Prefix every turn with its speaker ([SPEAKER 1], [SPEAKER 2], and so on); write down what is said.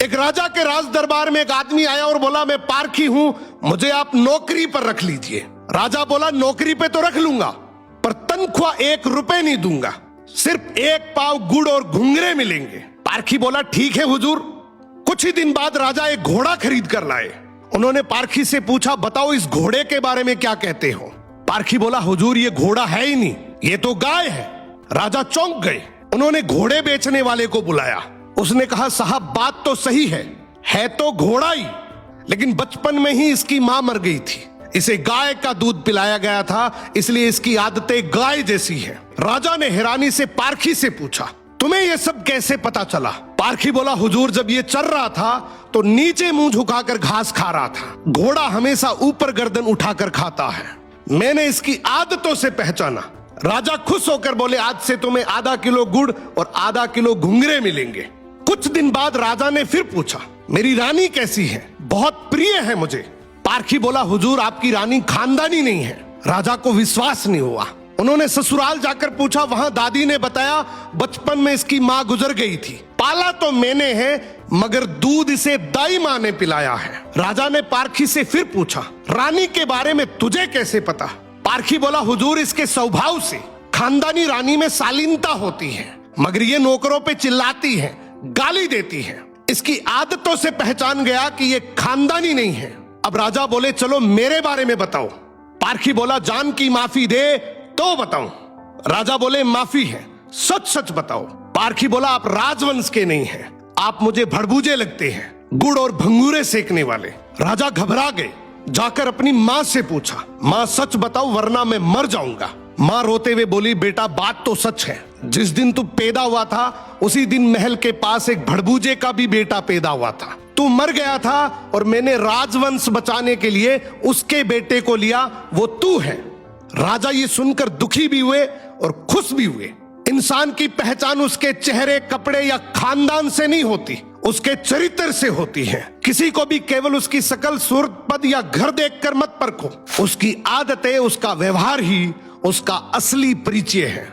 [SPEAKER 1] एक राजा के राज दरबार में एक आदमी आया और बोला, मैं पारखी हूं, मुझे आप नौकरी पर रख लीजिए। राजा बोला, नौकरी पे तो रख लूंगा, पर तनख्वाह 1 रुपए नहीं दूंगा, सिर्फ 1 पाव गुड़ और घुंघरे मिलेंगे। पारखी बोला, ठीक है हुजूर। कुछ ही दिन बाद राजा एक घोड़ा खरीद कर लाए। उन्होंने पारखी से पूछा, बताओ इस घोड़े के बारे में क्या कहते हो। पारखी बोला, हुजूर ये घोड़ा है ही नहीं, ये तो गाय है। राजा चौंक गए। उन्होंने घोड़े बेचने वाले को बुलाया। उसने कहा, साहब बात तो सही है तो घोड़ा ही, लेकिन बचपन में ही इसकी मां मर गई थी, इसे गाय का दूध पिलाया गया था, इसलिए इसकी आदतें गाय जैसी है। राजा ने हैरानी से पारखी से पूछा, तुम्हें यह सब कैसे पता चला। पारखी बोला, हुजूर जब ये चल रहा था तो नीचे मुंह झुकाकर घास खा रहा था, घोड़ा हमेशा ऊपर गर्दन उठाकर खाता है, मैंने इसकी आदतों से पहचाना। राजा खुश होकर बोले, आज से तुम्हें आधा किलो गुड़ और आधा किलो घुंघरे मिलेंगे। कुछ दिन बाद राजा ने फिर पूछा, मेरी रानी कैसी है, बहुत प्रिय है मुझे। पारखी बोला, हुजूर आपकी रानी खानदानी नहीं है। राजा को विश्वास नहीं हुआ। उन्होंने ससुराल जाकर पूछा, वहां दादी ने बताया, बचपन में इसकी मां गुजर गई थी, पाला तो मैंने है, मगर दूध इसे दाई मां ने पिलाया है। राजा ने पारखी से फिर पूछा, रानी के बारे में तुझे कैसे पता। पारखी बोला, हुजूर इसके स्वभाव से खानदानी रानी में शालीनता होती है, मगर ये नौकरों पे चिल्लाती है, गाली देती है, इसकी आदतों से पहचान गया कि ये खानदानी नहीं है। अब राजा बोले, चलो मेरे बारे में बताओ। पारखी बोला, जान की माफी दे तो बताऊं। राजा बोले, माफी है, सच सच बताओ। पारखी बोला, आप राजवंश के नहीं हैं, आप मुझे भड़बूजे लगते हैं, गुड़ और भंगूरे सेकने वाले। राजा घबरा गए। जाकर अपनी माँ से पूछा, माँ सच बताओ वरना मैं मर जाऊंगा। माँ रोते हुए बोली, बेटा बात तो सच है, जिस दिन तू पैदा हुआ था उसी दिन महल के पास एक भड़बूजे का भी बेटा पैदा हुआ था, तू मर गया था और मैंने राजवंश बचाने के लिए उसके बेटे को लिया, वो तू है। राजा ये सुनकर दुखी भी हुए और खुश भी हुए। इंसान की पहचान उसके चेहरे, कपड़े या खानदान से नहीं होती, उसके चरित्र से होती है। किसी को भी केवल उसकी शकल, सूरत, पद या घर देखकर मत परखो, उसकी आदतें, उसका व्यवहार ही उसका असली परिचय है।